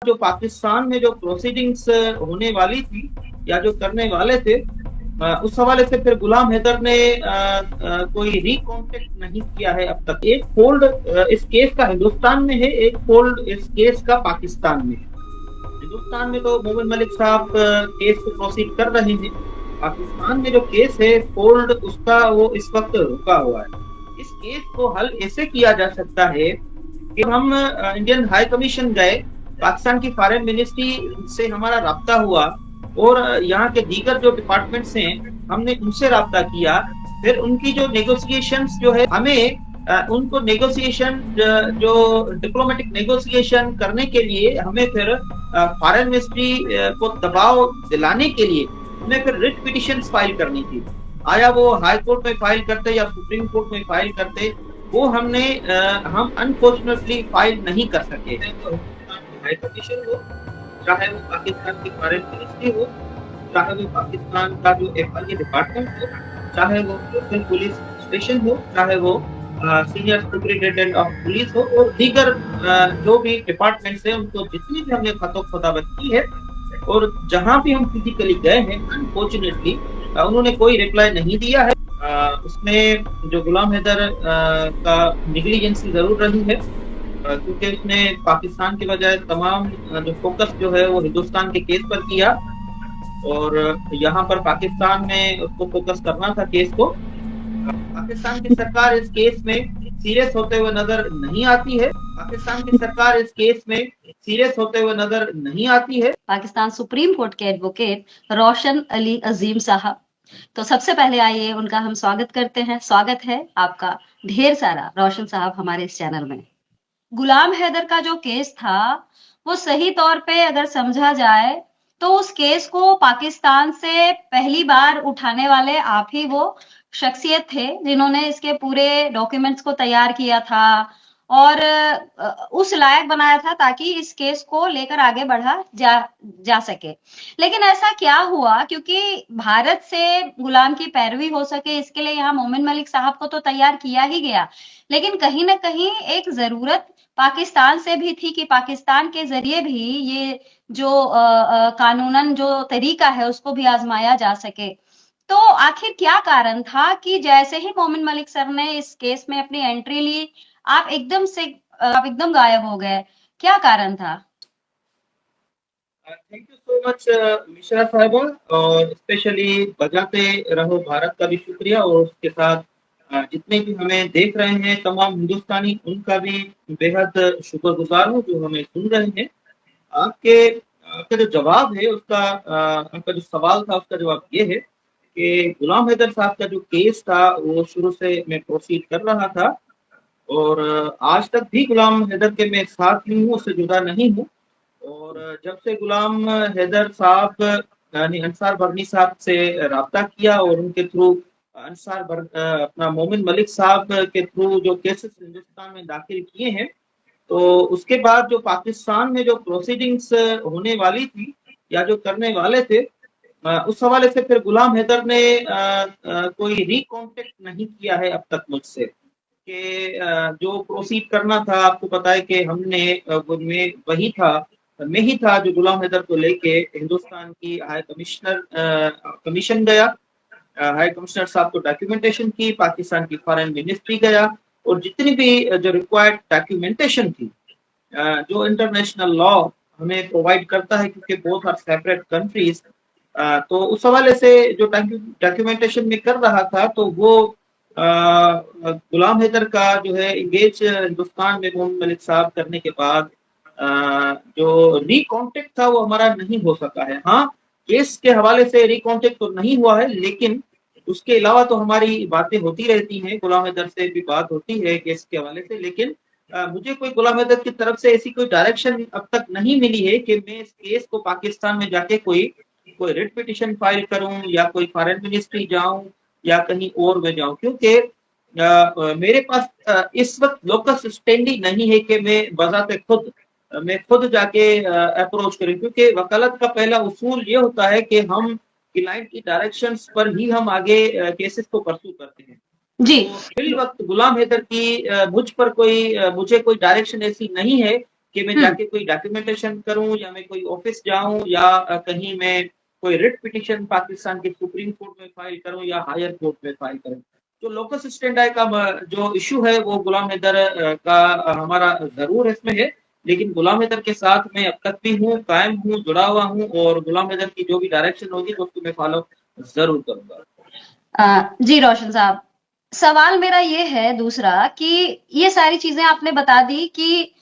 जो पाकिस्तान में जो प्रोसीडिंग्स होने वाली थी या जो करने वाले थे, उस हवाले से फिर गुलाम हैदर ने कोई रिकॉन्टेक्ट नहीं किया है अब तक। एक फोल्ड इस केस का हिंदुस्तान में है, एक फोल्ड इस केस का पाकिस्तान में है। हिंदुस्तान में तो मोमिन मलिक साहब केस को प्रोसीड कर रहे हैं, पाकिस्तान में जो केस है फोल्ड उसका वो इस वक्त रुका हुआ है। इस केस को हल ऐसे किया जा सकता है कि हम इंडियन हाई कमीशन गए, पाकिस्तान की फॉरेन मिनिस्ट्री से हमारा राब्ता हुआ और यहाँ के दीगर जो डिपार्टमेंट्स हैं हमने उनसे राब्ता किया। फिर उनकी जो नेगोशिएशंस जो है हमें उनको नेगोशिएशन जो डिप्लोमेटिक नेगोशिएशन करने के लिए हमें फिर फॉरेन मिनिस्ट्री को दबाव दिलाने के लिए हमें फिर रिट पिटिशन फाइल करनी थी। आया वो हाई कोर्ट में फाइल करते या सुप्रीम कोर्ट में फाइल करते, वो हम अनफॉर्चुनेटली फाइल नहीं कर सके। तो हाई कमीशन हो, चाहे वो पाकिस्तान की फॉरेन मिनिस्ट्री हो, चाहे वो पाकिस्तान का जो FIA डिपार्टमेंट हो, चाहे वो लोकल पुलिस स्टेशन हो, चाहे वो सीनियर सुपरिटेंडेंट ऑफ पुलिस हो और दीगर जो भी डिपार्टमेंट्स हैं उनको जितनी भी हमने खतौत की है और जहां भी हम फिजिकली गए हैं अनफॉर्चुनेटली उन्होंने कोई रिप्लाई नहीं दिया है। उसमें जो गुलाम हैदर का निगलिजेंसी जरूर रही है, क्योंकि उसने पाकिस्तान के बजाय तमाम जो फोकस जो है वो हिंदुस्तान के केस पर किया और यहाँ पर पाकिस्तान में उसको फोकस करना था केस को। पाकिस्तान की सरकार इस केस में सीरियस होते हुए नजर नहीं आती है। पाकिस्तान की सरकार इस केस में सीरियस होते हुए नजर नहीं आती है। पाकिस्तान सुप्रीम कोर्ट के एडवोकेट रोशन अली अजीम साहब, तो सबसे पहले आइए उनका हम स्वागत करते हैं। स्वागत है आपका ढेर सारा रोशन साहब हमारे इस चैनल में। गुलाम हैदर का जो केस था वो सही तौर पे अगर समझा जाए तो उस केस को पाकिस्तान से पहली बार उठाने वाले आप ही वो शख्सियत थे जिन्होंने इसके पूरे डॉक्यूमेंट्स को तैयार किया था और उस लायक बनाया था ताकि इस केस को लेकर आगे बढ़ा जा सके। लेकिन ऐसा क्या हुआ, क्योंकि भारत से गुलाम की पैरवी हो सके इसके लिए यहाँ मोमिन मलिक साहब को तो तैयार किया ही गया, लेकिन कहीं ना कहीं एक जरूरत पाकिस्तान से भी थी कि पाकिस्तान के जरिए भी ये जो कानूनन जो तरीका है उसको भी आजमाया जा सके। तो आखिर क्या कारण था कि जैसे ही मोमिन मलिक सर ने इस केस में अपनी एंट्री ली आप एकदम गायब हो गए? क्या कारण था? Thank you so much Mishra साहबा, और स्पेशली बजाते रहो भारत का भी शुक्रिया और उसके साथ जितने भी हमें देख रहे हैं तमाम हिंदुस्तानी उनका भी बेहद शुक्रगुजार हूँ जो हमें सुन रहे हैं। आपका जो जवाब है उसका आपका जो सवाल था उसका जवाब ये है कि गुलाम हैदर साहब का जो केस था वो शुरू से मैं प्रोसीड कर रहा था और आज तक भी गुलाम हैदर के मैं साथ ही हूँ, उससे जुदा नहीं हूँ। और जब से गुलाम हैदर साहब यानी अंसार बर्नी साहब से राब्ता किया और उनके थ्रू अपना मोमिन मलिक साहब के थ्रू जो केसेस हिंदुस्तान में दाखिल किए हैं, तो उसके बाद जो पाकिस्तान में जो प्रोसीडिंग्स होने वाली थी या जो करने वाले थे, उस हवाले से फिर गुलाम हैदर ने कोई रिकॉन्टेक्ट नहीं किया है अब तक मुझसे कि जो प्रोसीड करना था। आपको पता है कि मैं ही था जो गुलाम हैदर को लेके हिंदुस्तान की हाई कमीशन गया, हाई कमिश्नर साहब को डॉक्यूमेंटेशन की, पाकिस्तान की फॉरेन मिनिस्ट्री गया और जितनी भी जो रिक्वायर्ड डॉक्यूमेंटेशन थी जो इंटरनेशनल लॉ हमें प्रोवाइड करता है, क्योंकि बोथ आर सेपरेट कंट्रीज, तो उस हवाले से जो डॉक्यूमेंटेशन में कर रहा था तो वो गुलाम हैदर का जो है इंगेज हिंदुस्तान में मोमिन मलिक साहब करने के बाद जो रिकॉन्टेक्ट था वो हमारा नहीं हो सका है। हाँ, केस के हवाले से रिकॉन्टेक्ट तो नहीं हुआ है, लेकिन उसके अलावा तो हमारी बातें होती रहती हैं, गुलाम हैदर से भी बात होती है केस के हवाले से। लेकिन मुझे कोई गुलाम हैदर की तरफ से ऐसी कोई डायरेक्शन अब तक नहीं मिली है कि मैं इस केस को पाकिस्तान में जाके कोई रिट पिटिशन फाइल करूं या कोई फॉरेन मिनिस्ट्री जाऊं या कहीं और में जाऊं, क्योंकि मेरे पास इस वक्त लोकस स्टैंडी नहीं है कि मैं खुद जाके अप्रोच करें, क्योंकि वकालत का पहला उसूल ये होता है कि हम क्लाइंट की डायरेक्शंस पर ही हम आगे केसेस को परस्यू करते हैं जी। तो फिल वक्त गुलाम हैदर की मुझे कोई डायरेक्शन ऐसी नहीं है कि मैं जाके कोई डॉक्यूमेंटेशन करूं या मैं कोई ऑफिस जाऊं या कहीं मैं कोई रिट पिटिशन पाकिस्तान के सुप्रीम कोर्ट में फाइल करूं या हायर कोर्ट में फाइल करूं। तो लोकस स्टैंडर्ड का जो इशू है वो गुलाम हैदर का हमारा जरूर इसमें है, लेकिन गुलाम हैदर के साथ मैं अब तक भी हूँ, कायम हूँ, जुड़ा हुआ हूँ और गुलाम हैदर की जो भी डायरेक्शन होगी तो उसको मैं फॉलो जरूर करूंगा। जी रोशन साहब, सवाल मेरा ये है दूसरा कि ये सारी चीजें आपने बता दी कि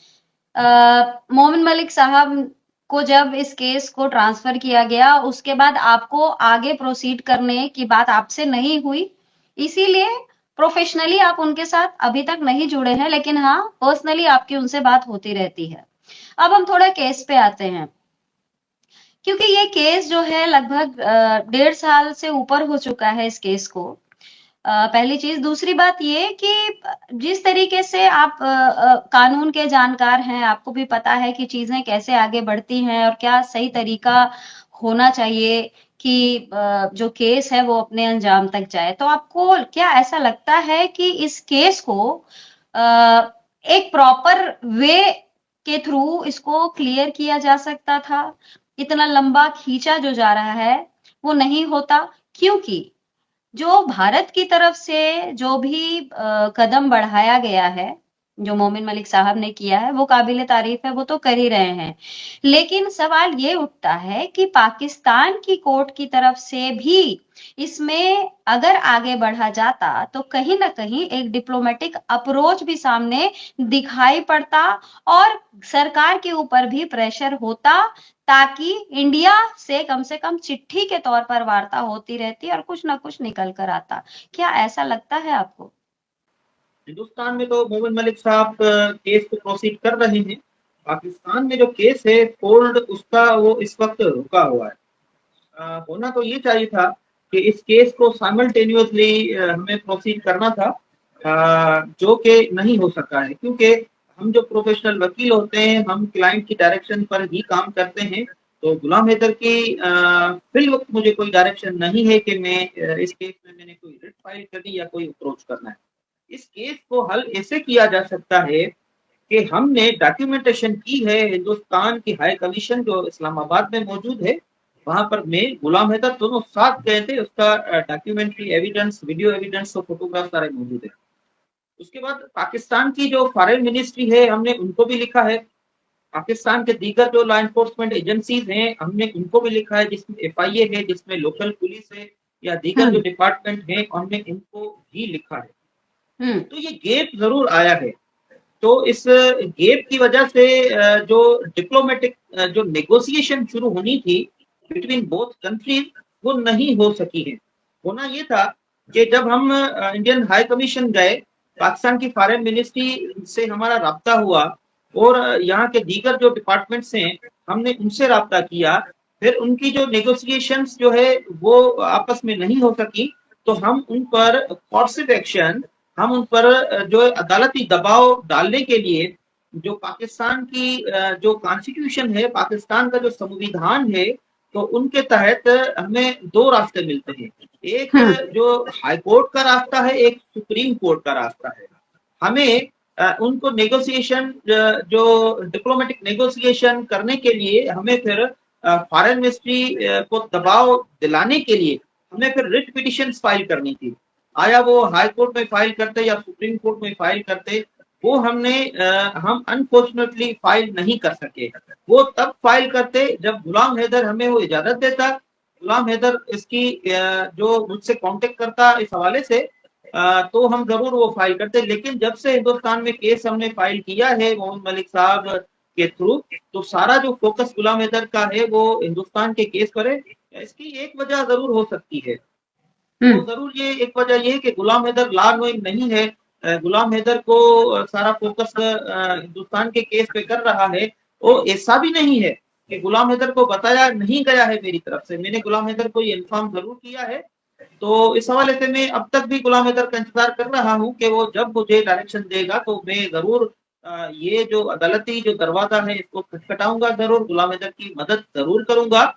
मोमिन मलिक साहब को जब इस केस को ट्रांसफर किया गया उसके बाद आपको आगे प्रोसीड करने की बात आपसे नहीं हुई, इसीलिए प्रोफेशनली आप उनके साथ अभी तक नहीं जुड़े हैं, लेकिन हाँ पर्सनली आपकी उनसे बात होती रहती है। अब हम थोड़ा केस पे आते हैं, क्योंकि ये केस जो है लगभग 1.5 साल से ऊपर हो चुका है इस केस को। पहली चीज, दूसरी बात ये कि जिस तरीके से आप कानून के जानकार हैं, आपको भी पता है कि चीजें कैसे आगे बढ़ती हैं और क्या सही तरीका होना चाहिए कि जो केस है वो अपने अंजाम तक जाए। तो आपको क्या ऐसा लगता है कि इस केस को एक प्रॉपर वे के थ्रू इसको क्लियर किया जा सकता था? इतना लंबा खींचा जो जा रहा है वो नहीं होता, क्योंकि जो भारत की तरफ से जो भी कदम बढ़ाया गया है, जो मोमिन मलिक साहब ने किया है, वो काबिल तारीफ है, वो तो कर ही रहे हैं। लेकिन सवाल ये उठता है कि पाकिस्तान की कोर्ट की तरफ से भी इसमें अगर आगे बढ़ा जाता तो कहीं ना कहीं एक डिप्लोमेटिक अप्रोच भी सामने दिखाई पड़ता और सरकार के ऊपर भी प्रेशर होता, ताकि इंडिया से कम चिट्ठी के तौर पर वार्ता होती रहती और कुछ ना कुछ निकल कर आता। क्या ऐसा लगता है आपको? हिंदुस्तान में तो मोमिन मलिक साहब केस को प्रोसीड कर रहे हैं। पाकिस्तान में जो केस है फोल्ड उसका वो इस वक्त रुका हुआ है। होना तो ये चाहिए था कि इस केस को साइमल्टेनियसली हमें प्रोसीड करना था, जो कि नहीं हो सका है, क्योंकि हम जो प्रोफेशनल वकील होते हैं हम क्लाइंट की डायरेक्शन पर ही काम करते हैं। तो गुलाम हैदर की फिल वक्त मुझे कोई डायरेक्शन नहीं है कि मैं इस केस में मैंने कोई रिट फाइल करनी या कोई अप्रोच करना है। इस केस को हल ऐसे किया जा सकता है कि हमने डॉक्यूमेंटेशन की है, हिंदुस्तान की हाई कमीशन जो इस्लामाबाद में मौजूद है वहां पर मैं गुलाम हैदर दोनों साथ गए थे, उसका डॉक्यूमेंट्री एविडेंस, वीडियो एविडेंस और फोटोग्राफ सारे मौजूद है। उसके बाद पाकिस्तान की जो फॉरेन मिनिस्ट्री है हमने उनको भी लिखा है, पाकिस्तान के दीगर जो लॉ एनफोर्समेंट एजेंसीज हैं हमने उनको भी लिखा है, जिसमें FIA है, जिसमें लोकल पुलिस है या दीगर जो डिपार्टमेंट है हमने इनको भी लिखा है। तो ये गैप जरूर आया है। तो इस गैप की वजह से जो डिप्लोमेटिक जो नेगोशिएशन शुरू होनी थी बिटवीन बोथ कंट्रीज वो नहीं हो सकी है। होना ये था कि जब हम इंडियन हाई कमीशन गए, पाकिस्तान की फॉरेन मिनिस्ट्री से हमारा राब्ता हुआ और यहाँ के दीगर जो डिपार्टमेंट्स हैं हमने उनसे राब्ता किया, फिर उनकी जो नेगोशिएशंस जो है वो आपस में नहीं हो सकी, तो हम उन पर कोर्सिव एक्शन, हम उन पर जो अदालती दबाव डालने के लिए जो पाकिस्तान की जो कॉन्स्टिट्यूशन है, पाकिस्तान का जो संविधान है, तो उनके तहत हमें दो रास्ते मिलते हैं। एक जो हाई कोर्ट का रास्ता है, एक सुप्रीम कोर्ट का रास्ता है। हमें उनको नेगोशिएशन जो डिप्लोमेटिक नेगोशिएशन करने के लिए हमें फिर फॉरेन मिनिस्ट्री को दबाव दिलाने के लिए हमें फिर रिट पिटिशन फाइल करनी थी। आया वो हाई कोर्ट में फाइल करते या सुप्रीम कोर्ट में फाइल करते, वो हम अनफॉर्चुनेटली फाइल नहीं कर सके। वो तब फाइल करते जब गुलाम हैदर हमें वो इजाजत देता, गुलाम हैदर इसकी जो मुझसे कांटेक्ट करता इस हवाले से, तो हम जरूर वो फाइल करते। लेकिन जब से हिंदुस्तान में केस हमने फाइल किया है मोहम्मद मलिक साहब के थ्रू, तो सारा जो फोकस गुलाम हैदर का है वो हिंदुस्तान के केस पर है। इसकी एक वजह जरूर हो सकती है, तो जरूर ये एक वजह ये है कि गुलाम हैदर लॉ नोइंग नहीं है। गुलाम हैदर को सारा फोकस हिंदुस्तान के केस पे कर रहा है। और ऐसा भी नहीं है कि गुलाम हैदर को बताया नहीं गया है मेरी तरफ से, मैंने गुलाम हैदर को ये इन्फॉर्म जरूर किया है। तो इस हवाले से मैं अब तक भी गुलाम हैदर का इंतजार कर रहा हूँ कि वो जब मुझे डायरेक्शन देगा तो मैं जरूर ये जो अदालती जो दरवाजा है इसको खटखटाऊंगा, जरूर गुलाम हैदर की मदद जरूर करूंगा।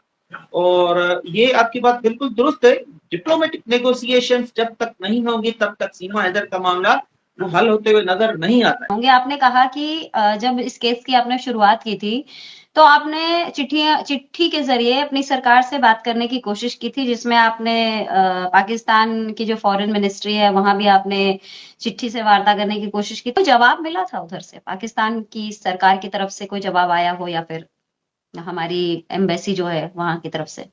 और ये आपकी बात बिल्कुल दुरुस्त है, डिप्लोमेटिक नेगोशिएशंस जब तक नहीं होंगी तब तक सीमा हैदर का मामला वो हल होते हुए नजर नहीं आता है। होंगे। आपने कहा कि जब इस केस की आपने शुरुआत की थी, तो आपने चिट्ठी के ज़रिए अपनी सरकार से बात करने की कोशिश की थी, जिसमें आपने पाकिस्तान की जो फ़ॉरेन मिनिस्ट्री है, वहाँ भी आपने चिट्ठी से वार्ता करने की कोशिश की। तो जवाब मिला था उधर से, पाकिस्तान की सरकार की तरफ से कोई जवाब आया हो या फिर हमारी एम्बेसी जो है, वहाँ की तरफ से?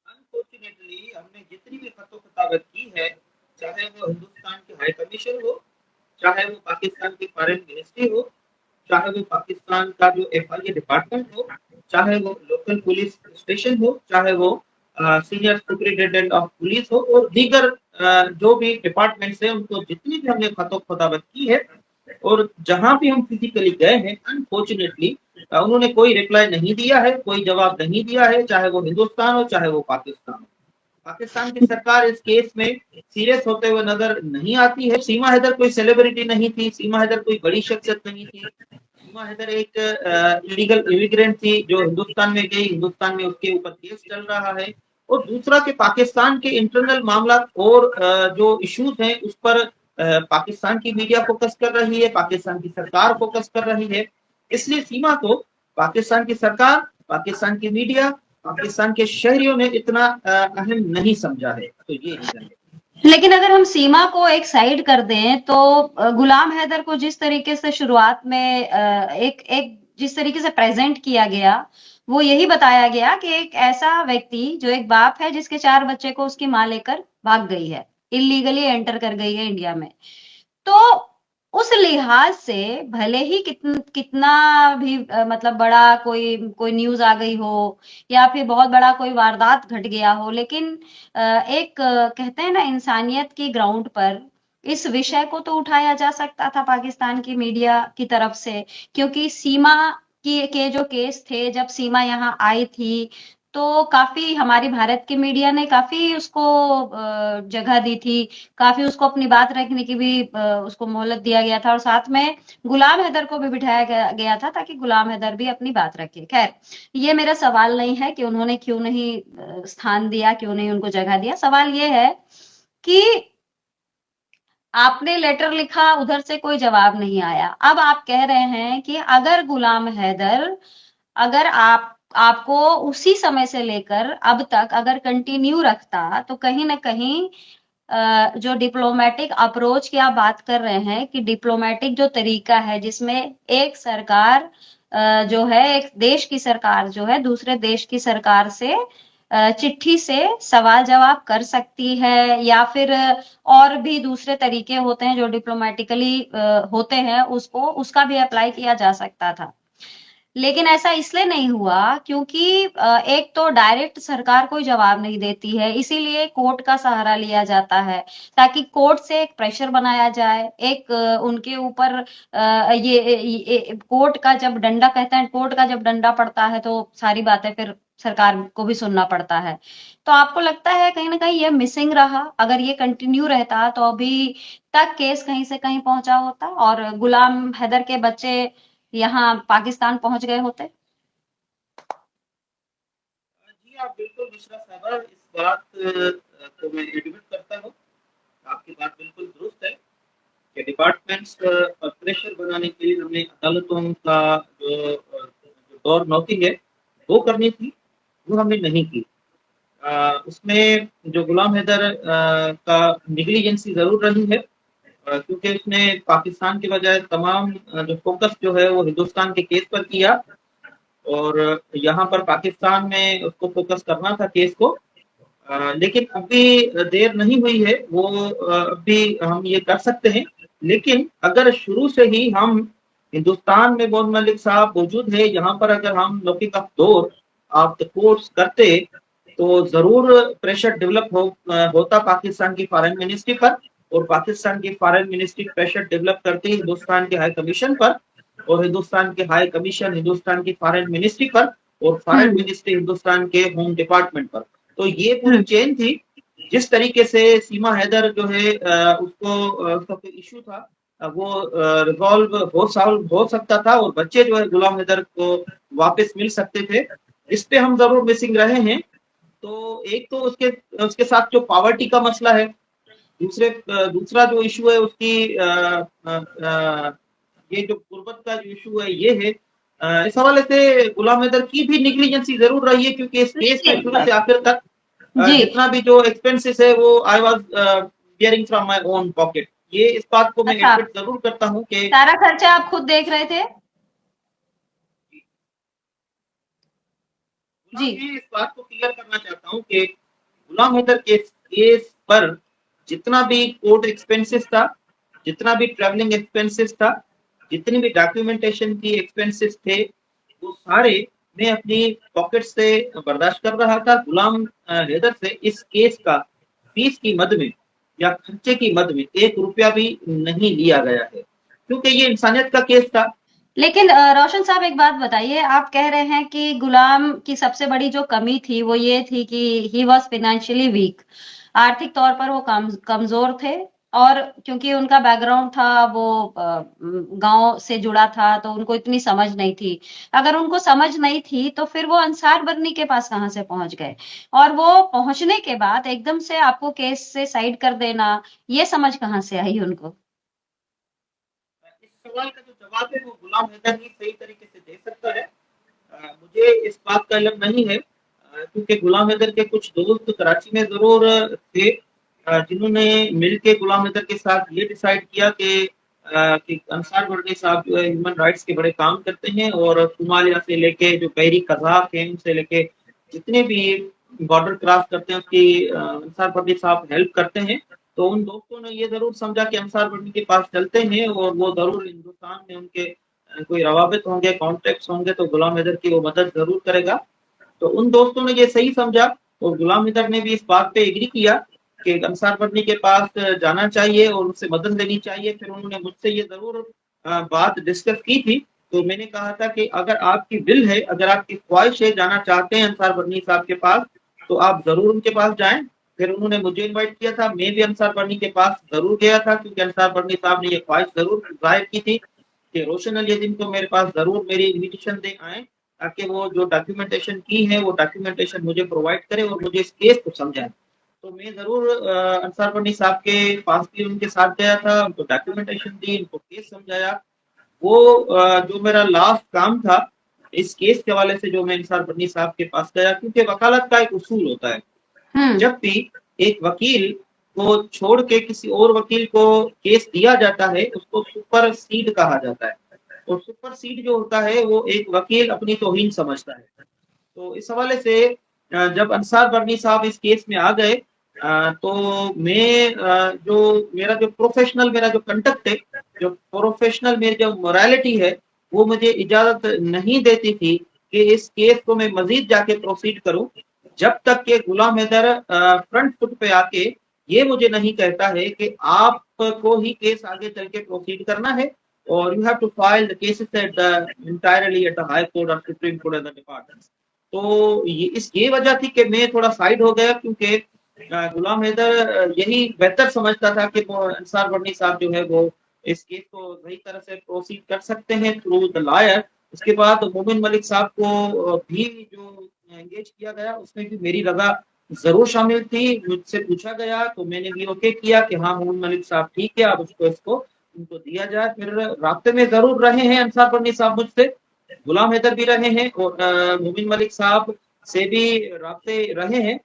अनफॉर्चुनेटली हमने जितनी भी खतोखतावत की है, चाहे वो हिंदुस्तान के हाई कमीशन हो, चाहे वो पाकिस्तान की फॉरेन मिनिस्ट्री हो, चाहे वो पाकिस्तान का जो एफआईए डिपार्टमेंट हो, चाहे वो लोकल पुलिस स्टेशन हो, चाहे वो सीनियर सुपरिटेंडेंट ऑफ पुलिस हो और दीगर जो भी डिपार्टमेंट्स है, उनको जितनी भी हमने खतोखतावत की है और जहां भी हम फिजिकली गए हैं, अनफॉर्चुनेटली उन्होंने कोई रिप्लाई नहीं दिया है, कोई जवाब नहीं दिया है, चाहे वो हिंदुस्तान हो चाहे वो पाकिस्तान हो। पाकिस्तान की सरकार इस केस में सीरियस होते हुए नजर नहीं आती है। सीमा हैदर कोई सेलिब्रिटी नहीं थी, सीमा हैदर कोई बड़ी शख्सियत नहीं थी। सीमा हैदर एक इलीगल इमिग्रेंट थी जो हिंदुस्तान में गई, हिंदुस्तान में उसके ऊपर केस चल रहा है। और दूसरा कि पाकिस्तान के इंटरनल मामला और जो इश्यूज हैं उस पर पाकिस्तान की मीडिया फोकस कर रही है, पाकिस्तान की सरकार फोकस कर रही है। इसलिए सीमा को पाकिस्तान की सरकार, पाकिस्तान की मीडिया, पाकिस्तान के शहरियों ने इतना अहम नहीं समझा है। तो ये रीजन है। लेकिन अगर हम सीमा को एक साइड कर दें, तो गुलाम हैदर को जिस तरीके से शुरुआत में एक एक जिस तरीके से प्रेजेंट किया गया, वो यही बताया गया कि एक ऐसा व्यक्ति जो एक बाप है जिसके 4 बच्चे को उसकी माँ लेकर भाग गई है, इल्लीगली एंटर कर गई है इंडिया में। तो उस लिहाज से भले ही कितना भी मतलब बड़ा कोई कोई न्यूज़ आ गई हो या फिर बहुत बड़ा कोई वारदात घट गया हो, लेकिन एक कहते हैं ना, इंसानियत की ग्राउंड पर इस विषय को तो उठाया जा सकता था पाकिस्तान की मीडिया की तरफ से, क्योंकि सीमा की के जो केस थे, जब सीमा यहाँ आई थी, तो काफ़ी हमारी भारत की मीडिया ने काफ़ी उसको जगह दी थी, काफ़ी उसको अपनी बात रखने की भी उसको मोहलत दिया गया था और साथ में गुलाम हैदर को भी बिठाया गया था ताकि गुलाम हैदर भी अपनी बात रखे। खैर, ये मेरा सवाल नहीं है कि उन्होंने क्यों नहीं स्थान दिया, क्यों नहीं उनको जगह दिया। सवाल ये है कि आपने लेटर लिखा, उधर से कोई जवाब नहीं आया। अब आप कह रहे हैं कि अगर गुलाम हैदर, अगर आपको उसी समय से लेकर अब तक अगर कंटिन्यू रखता, तो कहीं न कहीं जो डिप्लोमैटिक अप्रोच की आप बात कर रहे हैं कि डिप्लोमैटिक जो तरीका है जिसमें एक सरकार जो है, एक देश की सरकार जो है दूसरे देश की सरकार से चिट्ठी से सवाल जवाब कर सकती है, या फिर और भी दूसरे तरीके होते हैं जो डिप्लोमैटिकली होते हैं, उसका भी अप्लाई किया जा सकता था। लेकिन ऐसा इसलिए नहीं हुआ क्योंकि एक तो डायरेक्ट सरकार कोई जवाब नहीं देती है, इसीलिए कोर्ट का सहारा लिया जाता है ताकि कोर्ट से एक प्रेशर बनाया जाए, एक उनके ऊपर ये कोर्ट का जब डंडा, कहते हैं कोर्ट का जब डंडा पड़ता है तो सारी बातें फिर सरकार को भी सुनना पड़ता है। तो आपको लगता है कहीं ना कहीं ये मिसिंग रहा? अगर ये कंटिन्यू रहता तो अभी तक केस कहीं से कहीं पहुंचा होता और गुलाम हैदर के बच्चे यहाँ पाकिस्तान पहुंच गए होते। जी आप बिल्कुल मिश्रा साहबा, इस बात को मैं एडमिट करता हूँ। आपकी बात बिल्कुल दुरुस्त है कि डिपार्टमेंट्स पर प्रेशर बनाने के लिए हमने अदालतों का जो दौर नौकी है वो करनी थी, वो हमने नहीं की। उसमें जो गुलाम हैदर का निगलिजेंसी जरूर रही है, क्योंकि उसने पाकिस्तान के बजाय तमाम जो फोकस जो है वो हिंदुस्तान के केस पर किया और यहाँ पर पाकिस्तान में उसको फोकस करना था केस को। लेकिन अभी देर नहीं हुई है, वो अभी हम ये कर सकते हैं। लेकिन अगर शुरू से ही हम हिंदुस्तान में मोहम्मद मलिक साहब मौजूद है, यहाँ पर अगर हम knocking of door of the courts करते तो जरूर प्रेशर डेवलप होता पाकिस्तान की फॉरेन मिनिस्ट्री पर, और पाकिस्तान की फॉरेन मिनिस्ट्री प्रेशर डेवलप करती हिंदुस्तान के हाई कमीशन पर, और हिंदुस्तान के हाई कमीशन हिंदुस्तान की फॉरेन मिनिस्ट्री पर, और फॉरेन मिनिस्ट्री हिंदुस्तान के होम डिपार्टमेंट पर। तो ये पूरी चेन थी। जिस तरीके से सीमा हैदर जो है उसको उसका कोई इशू था वो रिजॉल्व हो सकता था और बच्चे जो है गुलाम हैदर को वापस मिल सकते थे, इस पे हम जरूर मिसिंग रहे हैं। तो एक तो उसके साथ जो पॉवर्टी का मसला है, दूसरा जो इशू है उसकी ये जो गुर्बत का जो इशू है ये है। इस हवाले से गुलाम हैदर की भी निग्लिजेंसी जरूर रही है, क्योंकि इस केस में शुरू से आखिर तक जी जितना भी जो एक्सपेंसेस है वो I was bearing from my own pocket. ये इस बात को मैं अच्छा, एडमिट जरूर करता हूँ कि सारा खर्चा आप खुद देख रहे थे? जी मैं इस बात को क्लियर करना चाहता हूँ कि गुलाम हैदर के केस पर जितना भी कोर्ट एक्सपेंसेस था, जितना भी ट्रैवलिंग एक्सपेंसेस था, जितनी भी डॉक्यूमेंटेशन की एक्सपेंसेस थे, वो सारे मैं अपनी पॉकेट से बर्दाश्त कर रहा था। गुलाम हैदर से इस केस का फीस की मद में या खर्चे की मद में 1 रुपया भी नहीं लिया गया है, क्योंकि ये इंसानियत का केस था। लेकिन रोशन साहब एक बात बताइए, आप कह रहे हैं कि गुलाम की सबसे बड़ी जो कमी थी वो ये थी कि ही वाज फाइनेंशियली वीक, आर्थिक तौर पर वो कमजोर थे, और क्योंकि उनका बैकग्राउंड था वो गांव से जुड़ा था तो उनको इतनी समझ नहीं थी। अगर उनको समझ नहीं थी तो फिर वो अंसार बर्नी के पास कहाँ से पहुंच गए, और वो पहुंचने के बाद एकदम से आपको केस से साइड कर देना, ये समझ कहाँ से आई उनको? इस सवाल का जो जवाब है वो गुलाम हैदर ही सही तरीके से दे सकता है। मुझे इस बात का इल्म नहीं है, क्योंकि गुलाम हैदर के कुछ दोस्त कराची में जरूर थे, जिन्होंने मिलके गुलाम हैदर के साथ ये डिसाइड किया कि अंसार वर्दी साहब जो है ह्यूमन राइट्स के बड़े काम करते हैं, और सोमालिया से लेके जो बहरी कज़ाक हैं उनसे लेके जितने भी बॉर्डर क्रॉस करते हैं उसकी अंसार वर्दी साहब हेल्प करते हैं। तो उन दोस्तों ने ये जरूर समझा कि अंसार वर्दी के पास चलते हैं और वो जरूर हिंदुस्तान में उनके कोई रवाबित होंगे, कॉन्टेक्ट होंगे, तो गुलाम हैदर की वो मदद जरूर करेगा। तो उन दोस्तों ने ये सही समझा और गुलाम हैदर ने भी इस बात पे एग्री किया कि अंसार बर्नी के पास जाना चाहिए और उनसे मदद लेनी चाहिए। फिर उन्होंने मुझसे ये जरूर बात डिस्कस की थी। तो मैंने कहा था कि अगर आपकी दिल है, अगर आपकी ख्वाहिश है, जाना चाहते हैं अंसार बर्नी साहब के पास, तो आप जरूर उनके पास जाएं। फिर उन्होंने मुझे इनवाइट किया था, मैं भी अंसार बर्नी के पास जरूर गया था, क्योंकि अंसार बर्नी साहब ने ये ख्वाहिश जरूर जाहिर की थी कि रोशन अली अजीम को मेरे पास जरूर मेरी इन्विटेशन दे आए, ताकि वो जो डॉक्यूमेंटेशन की है वो डॉक्यूमेंटेशन मुझे प्रोवाइड करे और मुझे इस केस को समझाए। तो मैं जरूर अंसार बनी साहब के पास भी उनके साथ गया था, उनको डॉक्यूमेंटेशन दी, उनको केस समझाया। वो जो मेरा लास्ट काम था इस केस के हवाले से, जो मैं अंसार बनी साहब के पास गया, क्योंकि वकालत का एक उसूल होता है, जब भी एक वकील को छोड़ के किसी और वकील को केस दिया जाता है उसको सुपर सीड कहा जाता है, और सुपर सीड जो होता है वो एक वकील अपनी तौहीन समझता है। तो इस हवाले से जब अंसार बर्नी साहब इस केस में आ गए, तो मैं जो प्रोफेशनल मेरा जो कंडक्ट है, जो प्रोफेशनल मेरी जो मोरालिटी है, वो मुझे इजाजत नहीं देती थी कि इस केस को मैं मजीद जाके प्रोसीड करूं, जब तक के गुलाम हैदर फ्रंट फुट पे आके ये मुझे नहीं कहता है कि आपको ही केस आगे चल के प्रोसीड करना है, और you have to file the cases at the entirely at the high court or supreme court and the departments। तो ये वजह थी कि मैं थोड़ा साइड हो गया, क्योंकि गुलाम हैदर यही बेहतर समझता था कि अंसार बर्नी साहब जो है वो इस केस को सही तरह से प्रोसीड कर सकते हैं थ्रू द लॉयर। उसके बाद मोमिन मलिक साहब को भी जो एंगेज किया गया उसमें भी मेरी रजा जरूर शामिल थी। मुझसे पूछा गया तो मैंने भी ओके किया कि हाँ मोमिन मलिक साहब ठीक है, अब इसको उनको दिया जाए। फिर रास्ते में जरूर रहे हैं अंसार बर्नी साहब मुझसे, गुलाम हैदर भी रहे हैं, और मोमिन मलिक साहब से भी रास्ते रहे हैं।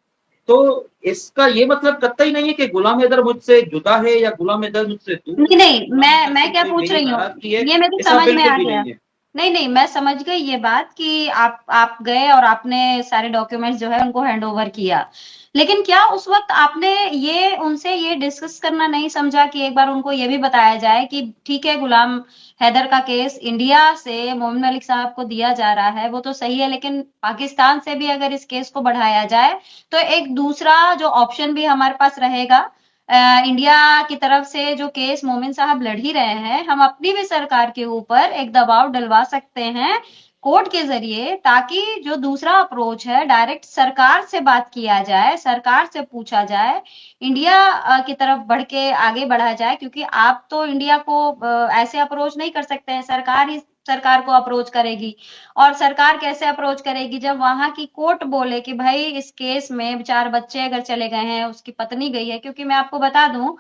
तो इसका ये मतलब कतई नहीं है कि गुलाम हैदर मुझसे जुदा है या गुलाम हैदर मुझसे दूर नहीं है, नहीं, गुलाम हैदर मैं से क्या कोई पूछ मेरी रही हूँ, नाराजगी है, ये मेरी ऐसा समझ में बिल्कुल आ भी गया। नहीं है। नहीं नहीं, मैं समझ गई ये बात कि आप गए और आपने सारे डॉक्यूमेंट्स जो है उनको हैंड ओवर किया, लेकिन क्या उस वक्त आपने ये उनसे ये डिस्कस करना नहीं समझा कि एक बार उनको ये भी बताया जाए कि ठीक है, गुलाम हैदर का केस इंडिया से मोमिन मलिक साहब को दिया जा रहा है वो तो सही है, लेकिन पाकिस्तान से भी अगर इस केस को बढ़ाया जाए तो एक दूसरा जो ऑप्शन भी हमारे पास रहेगा, इंडिया की तरफ से जो केस मोमिन साहब लड़ ही रहे हैं, हम अपनी भी सरकार के ऊपर एक दबाव डलवा सकते हैं कोर्ट के जरिए, ताकि जो दूसरा अप्रोच है डायरेक्ट सरकार से बात किया जाए, सरकार से पूछा जाए, इंडिया की तरफ बढ़ के आगे बढ़ा जाए, क्योंकि आप तो इंडिया को ऐसे अप्रोच नहीं कर सकते हैं, सरकार ही सरकार को अप्रोच करेगी। और सरकार कैसे अप्रोच करेगी? जब वहां की कोर्ट बोले कि भाई इस केस में 4 बच्चे अगर चले गए हैं, उसकी पत्नी गई है, क्योंकि मैं आपको बता दूं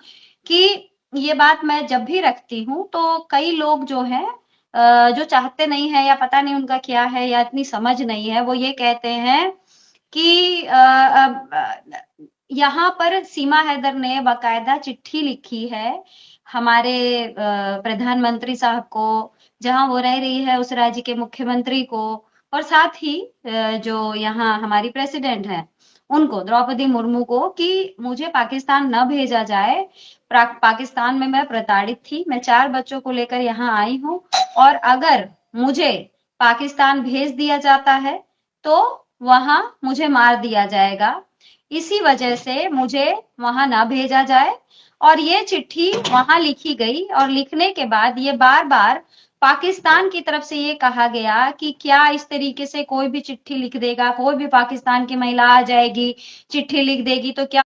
कि ये बात मैं जब भी रखती हूँ तो कई लोग जो है जो चाहते नहीं है या पता नहीं उनका क्या है या इतनी समझ नहीं है, वो ये कहते हैं कि यहाँ पर सीमा हैदर ने बाकायदा चिट्ठी लिखी है हमारे प्रधानमंत्री साहब को, जहां वो रह रही है उस राज्य के मुख्यमंत्री को, और साथ ही जो यहाँ हमारी प्रेसिडेंट है उनको, द्रौपदी मुर्मू को, कि मुझे पाकिस्तान न भेजा जाए। पाकिस्तान में मैं प्रताड़ित थी, मैं 4 बच्चों को लेकर यहाँ आई हूँ, और अगर मुझे पाकिस्तान भेज दिया जाता है तो वहां मुझे मार दिया जाएगा। इसी वजह से मुझे वहां ना भेजा जाए। और ये चिट्ठी वहां लिखी गई, और लिखने के बाद ये बार बार पाकिस्तान की तरफ से ये कहा गया कि क्या इस तरीके से कोई भी चिट्ठी लिख देगा, कोई भी पाकिस्तान की महिला आ जाएगी, चिट्ठी लिख देगी तो क्या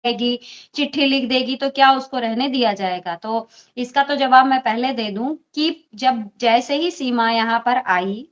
जाएगी, चिट्ठी लिख देगी तो क्या उसको रहने दिया जाएगा? तो इसका तो जवाब मैं पहले दे दूं कि जब जैसे ही सीमा यहाँ पर आई,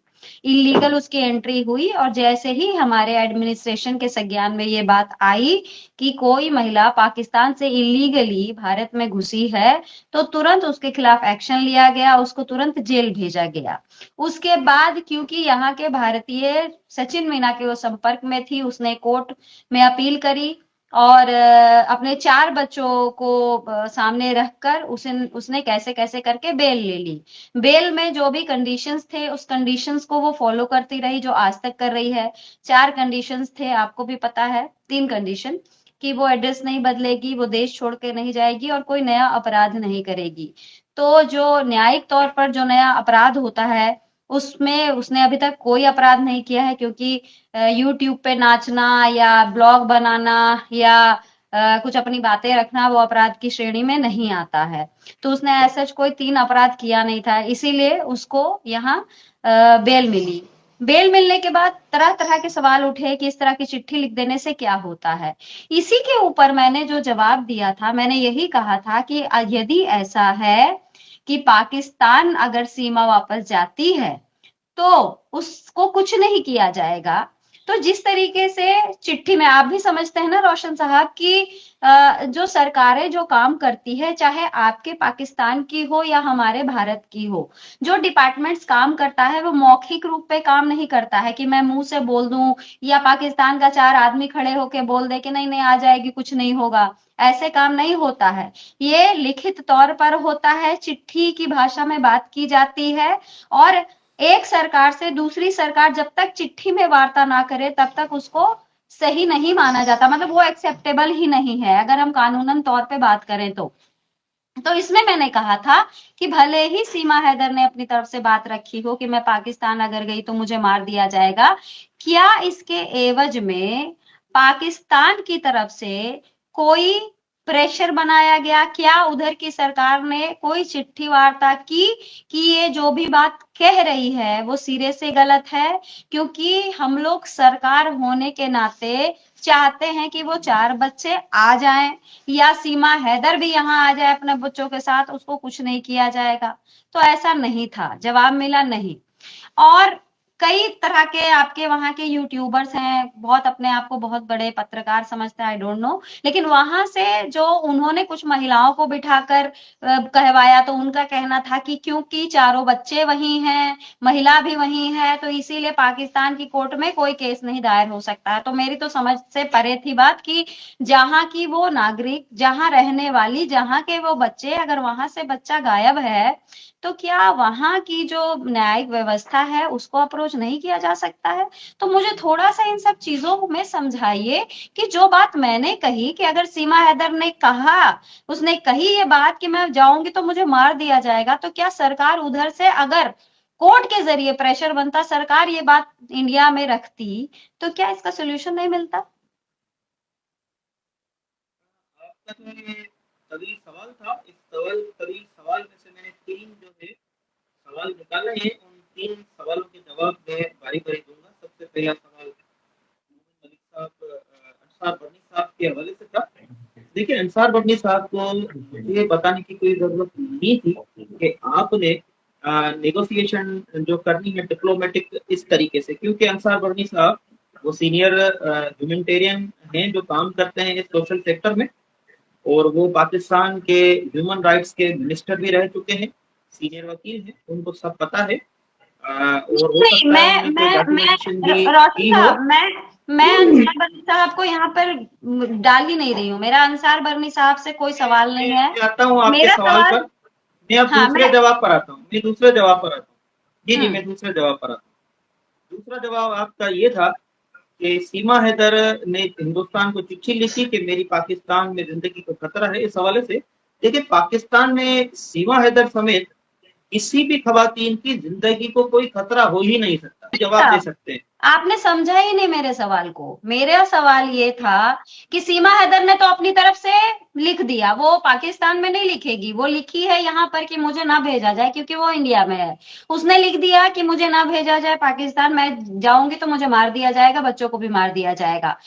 इलीगल उसकी एंट्री हुई, और जैसे ही हमारे एडमिनिस्ट्रेशन के संज्ञान में ये बात आई कि कोई महिला पाकिस्तान से इलीगली भारत में घुसी है, तो तुरंत उसके खिलाफ एक्शन लिया गया, उसको तुरंत जेल भेजा गया। उसके बाद क्योंकि यहाँ के भारतीय सचिन मीना के वो संपर्क में थी, उसने कोर्ट में अपील करी और अपने 4 बच्चों को सामने रखकर उसने कैसे कैसे करके बेल ले ली। बेल में जो भी कंडीशंस थे, उस कंडीशंस को वो फॉलो करती रही, जो आज तक कर रही है। 4 कंडीशंस थे, आपको भी पता है। 3 कंडीशन कि वो एड्रेस नहीं बदलेगी, वो देश छोड़ के नहीं जाएगी, और कोई नया अपराध नहीं करेगी। तो जो न्यायिक तौर पर जो नया अपराध होता है, उसमें उसने अभी तक कोई अपराध नहीं किया है, क्योंकि यूट्यूब पे नाचना या ब्लॉग बनाना या कुछ अपनी बातें रखना वो अपराध की श्रेणी में नहीं आता है। तो उसने ऐसा कोई 3 अपराध किया नहीं था, इसीलिए उसको यहाँ बेल मिली। बेल मिलने के बाद तरह तरह के सवाल उठे कि इस तरह की चिट्ठी लिख देने से क्या होता है। इसी के ऊपर मैंने जो जवाब दिया था, मैंने यही कहा था कि यदि ऐसा है कि पाकिस्तान अगर सीमा वापस जाती है तो उसको कुछ नहीं किया जाएगा। तो जिस तरीके से चिट्ठी में, आप भी समझते हैं ना रोशन साहब कि जो सरकारें जो काम करती है, चाहे आपके पाकिस्तान की हो या हमारे भारत की हो, जो डिपार्टमेंट्स काम करता है वो मौखिक रूप पे काम नहीं करता है कि मैं मुंह से बोल दूं या पाकिस्तान का 4 आदमी खड़े होके बोल दे कि नहीं नहीं आ जाएगी, कुछ नहीं होगा। ऐसे काम नहीं होता है। ये लिखित तौर पर होता है, चिट्ठी की भाषा में बात की जाती है, और एक सरकार से दूसरी सरकार जब तक चिट्ठी में वार्ता ना करे तब तक उसको सही नहीं माना जाता, मतलब वो एक्सेप्टेबल ही नहीं है अगर हम कानूनन तौर पे बात करें तो इसमें मैंने कहा था कि भले ही सीमा हैदर ने अपनी तरफ से बात रखी हो कि मैं पाकिस्तान अगर गई तो मुझे मार दिया जाएगा, क्या इसके एवज में पाकिस्तान की तरफ से कोई प्रेशर बनाया गया? क्या उधर की सरकार ने कोई चिट्ठी वार्ता की कि ये जो भी बात कह रही है वो सिरे से गलत है? क्योंकि हम लोग सरकार होने के नाते चाहते हैं कि वो 4 बच्चे आ जाएं या सीमा हैदर भी यहाँ आ जाए अपने बच्चों के साथ, उसको कुछ नहीं किया जाएगा। तो ऐसा नहीं था, जवाब मिला नहीं। और कई तरह के आपके वहां के यूट्यूबर्स हैं, बहुत अपने आप को बहुत बड़े पत्रकार समझते हैं, आई डोंट नो, लेकिन वहां से जो उन्होंने कुछ महिलाओं को बिठाकर कहवाया, तो उनका कहना था कि क्योंकि चारों बच्चे वही हैं, महिला भी वही है, तो इसीलिए पाकिस्तान की कोर्ट में कोई केस नहीं दायर हो सकता है। तो मेरी तो समझ से परे थी बात कि जहां की वो नागरिक, जहां रहने वाली, जहां के वो बच्चे, अगर वहां से बच्चा गायब है तो क्या वहां की जो न्यायिक व्यवस्था है उसको अप्रोच नहीं किया जा सकता है? तो मुझे थोड़ा सा इन सब चीजों में समझाइए कि जो बात मैंने कही कि अगर सीमा हैदर ने कहा, उसने कही ये बात कि मैं जाऊंगी तो मुझे मार दिया जाएगा, तो क्या सरकार उधर से अगर कोर्ट के जरिए प्रेशर बनता, सरकार ये बात इंडिया में रखती, तो क्या इसका सोल्यूशन नहीं मिलता? आपका जो ये तगड़ी सवाल था, इस तगड़ी सवाल में से मैंने 3 जो है सवाल निकाले हैं। उन 3 सवालों के जवाब मैं बारी-बारी दूंगा। सबसे पहला सवाल मोहम्मद मलिक साहब, अंसार बर्नी साहब के हवाले से था। देखिए, अंसार बर्नी साहब को मुझे बताने की कोई जरूरत नहीं थी कि आपने नेगोशिएशन जो करनी है डिप्लोमेटिक इस तरीके से, क्योंकि अंसार बर्नी साहब वो सीनियर ह्यूमैनिटेरियन हैं जो काम करते हैं इस सोशल सेक्टर में, और वो पाकिस्तान के ह्यूमन राइट्स के मिनिस्टर भी रह चुके हैं, सीनियर वकील हैं, उनको सब पता है। और हो नहीं, सकता है उन्होंने कोई डॉक्यूमेंटेशन भी रोशन की हो। साहब, मैं अंसार बर्नी साहब को यहाँ पर डाल ही नहीं रही हूँ। मेरा अंसार बर्नी साहब से कोई सवाल नहीं है। मैं आता हूँ आपके मेरा सवाल सवाल, पर। मैं अब हाँ, दूसरे जवाब पर आता हूँ, मैं दूसरे जवाब पर आता हूँ। जी, मैं हम्म, दूसरे जवाब पर आता हूँ। दूसरा जवाब आपका ये था कि सीमा हैदर ने हिंदुस्तान को चिट्ठी लिखी कि मेरी पाकिस्तान में जिंदगी को खतरा है। इस हवाले से देखिए, पाकिस्तान में सीमा हैदर समेत किसी भी खवातीन की जिंदगी को कोई खतरा हो ही नहीं सकता। जवाब दे सकते हैं। आपने समझा ही नहीं मेरे सवाल को। मेरा सवाल ये था कि सीमा हैदर ने तो अपनी तरफ से लिख दिया, वो पाकिस्तान में नहीं लिखेगी, वो लिखी है यहाँ पर कि मुझे ना भेजा जाए क्योंकि वो इंडिया में है। उसने लिख दिया कि मुझे ना भेजा जाए पाकिस्तान, मैं जाऊंगी तो मुझे मार दिया जाएगा, बच्चों को भी मार दिया जाएगा।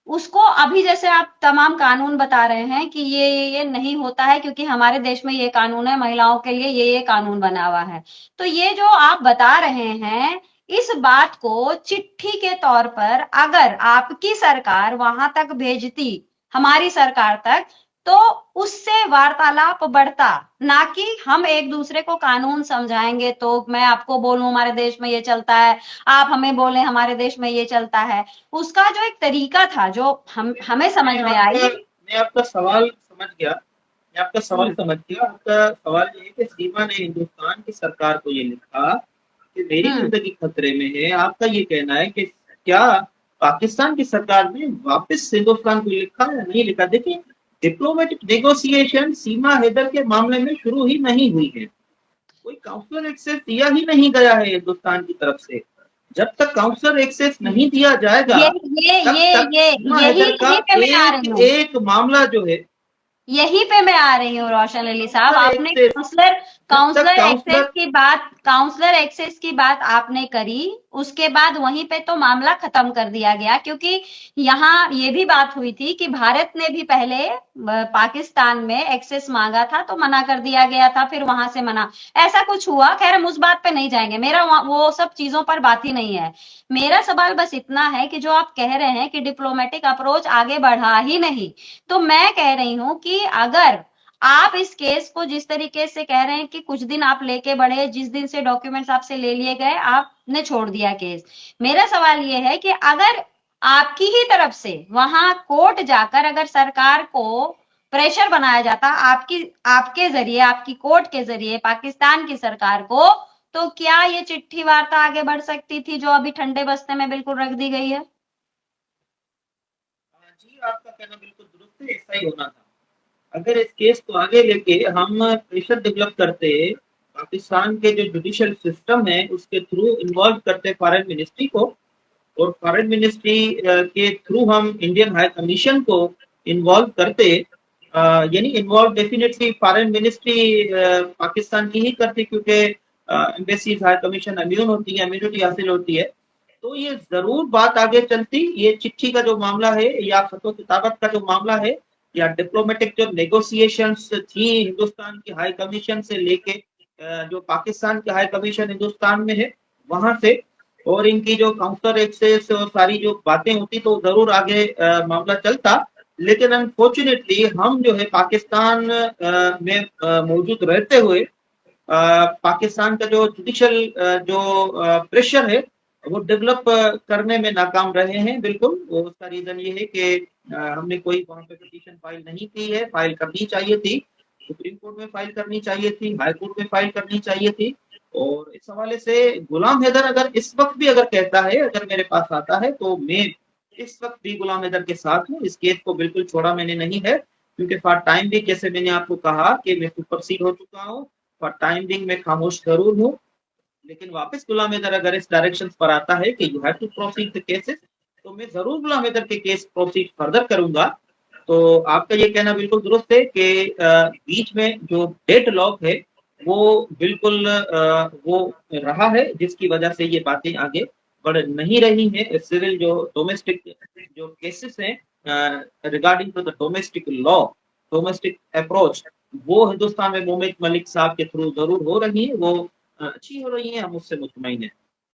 उसको अभी जैसे आप तमाम कानून बता रहे हैं कि ये नहीं होता है क्योंकि हमारे देश में ये कानून है, महिलाओं के लिए ये कानून बना हुआ है। तो ये जो आप बता रहे हैं, इस बात को चिट्ठी के तौर पर अगर आपकी सरकार वहां तक भेजती, हमारी सरकार तक, तो उससे वार्तालाप बढ़ता, ना कि हम एक दूसरे को कानून समझाएंगे। तो मैं आपको बोलूं हमारे देश में ये चलता है, आप हमें बोले हमारे देश में ये चलता है। उसका जो एक तरीका था जो हमें समझ में आई। मैं आपका सवाल समझ गया। मैं आपका सवाल हम्म, समझ गया। आपका सवाल ये है कि सीमा ने हिंदुस्तान की सरकार को ये लिखा कि मेरी हम्म, जिंदगी खतरे में है। आपका ये कहना है कि क्या पाकिस्तान की सरकार ने वापस हिंदुस्तान को लिखा या नहीं लिखा? देखिए, डिप्लोमेटिक नेगोशिएशन सीमा हैदर के मामले में शुरू ही नहीं हुई है। कोई काउंसलर एक्सेस दिया ही नहीं गया है हिंदुस्तान की तरफ से। जब तक काउंसलर एक्सेस नहीं दिया जाएगा, ये तब ये तक ये सीमा यही हैदर का यही पे मैं आ रही एक हूँ। एक मामला जो है, यहीं पे मैं आ रही हूँ रोशन अली साहब। काउंसलर आपने एक्सेस, काउंसलर जब तक काउंसलर काउंसलर एक्सेस की बात आपने करी, उसके बाद वहीं पे तो मामला खत्म कर दिया गया, क्योंकि यहाँ ये भी बात हुई थी कि भारत ने भी पहले पाकिस्तान में एक्सेस मांगा था तो मना कर दिया गया था, फिर वहां से मना, ऐसा कुछ हुआ। खैर हम उस बात पे नहीं जाएंगे, मेरा वो सब चीजों पर बात ही नहीं है। मेरा सवाल बस इतना है कि जो आप कह रहे हैं कि डिप्लोमेटिक अप्रोच आगे बढ़ा ही नहीं, तो मैं कह रही हूं कि अगर आप इस केस को जिस तरीके से कह रहे हैं कि कुछ दिन आप लेके बढ़े, जिस दिन से डॉक्यूमेंट्स आपसे ले लिए गए आपने छोड़ दिया केस। मेरा सवाल ये है कि अगर आपकी ही तरफ से वहां कोर्ट जाकर अगर सरकार को प्रेशर बनाया जाता, आपके जरिए, आपकी कोर्ट के जरिए पाकिस्तान की सरकार को, तो क्या ये चिट्ठी वार्ता आगे बढ़ सकती थी जो अभी ठंडे बस्ते में बिल्कुल रख दी गई है? जी, आपका कहना बिल्कुल दुरुस्त है, ऐसा ही होना था। अगर इस केस को आगे लेके हम प्रेशर डेवलप करते, पाकिस्तान के जो जुडिशियल सिस्टम है उसके थ्रू इन्वॉल्व करते फॉरेन मिनिस्ट्री को, और फॉरेन मिनिस्ट्री के थ्रू हम इंडियन हाई कमीशन को इन्वॉल्व करते, यानी involve definitely foreign ministry Pakistan की ही करती, क्योंकि एम्बेसीज हाई कमीशन इम्यून होती है, इम्यूनिटी हासिल होती है। तो ये जरूर बात आगे चलती। ये चिट्ठी का जो मामला है या खतो किताबत का जो मामला है या डिप्लोमेटिक जो नेगोशिएशंस थी हिंदुस्तान की हाई कमीशन से लेके जो पाकिस्तान की हाई कमीशन हिंदुस्तान में है वहां से, और इनकी जो काउंटर एक्सेस और सारी जो बातें होती, तो जरूर आगे मामला चलता। लेकिन अनफॉर्चुनेटली हम जो है पाकिस्तान में मौजूद रहते हुए पाकिस्तान का जो जुडिशियल जो प्रेशर है वो डेवलप करने में नाकाम रहे हैं। बिल्कुल, वो उसका रीजन ये है कि हमने कोई वहां पे पिटीशन फाइल नहीं की है। फाइल करनी चाहिए थी, सुप्रीम कोर्ट में फाइल करनी चाहिए थी, हाई कोर्ट में फाइल करनी चाहिए थी। और इस हवाले से गुलाम हैदर अगर इस वक्त भी अगर कहता है, अगर मेरे पास आता है, तो मैं इस वक्त भी गुलाम हैदर के साथ हूँ। इस केस को बिल्कुल छोड़ा मैंने नहीं है, क्योंकि फॉर टाइम भी, जैसे मैंने आपको कहा कि मैं सुपरसीड हो चुका हूँ, फॉर टाइम बिंग मैं खामोश जरूर हूँ। लेकिन वापस गुलाम हैदर अगर इस डायरेक्शन पर आता है कि you have to proceed the cases, तो मैं जरूर गुलाम हैदर के केस प्रोसीड फर्दर करूंगा। तो आपका ये कहना बिल्कुल दुरुस्त है कि बीच में जो डेड लॉक है वो बिल्कुल वो रहा है, जिसकी वजह से ये बातें आगे बढ़ नहीं रही है। सिविल जो डोमेस्टिक जो केसेस हैं regarding to the domestic law, domestic approach, वो हिंदुस्तान में मोहम्मद मलिक साहब के थ्रू जरूर हो रही है। वो अच्छी हो रही हैं, हम उससे मुतमईन हैं।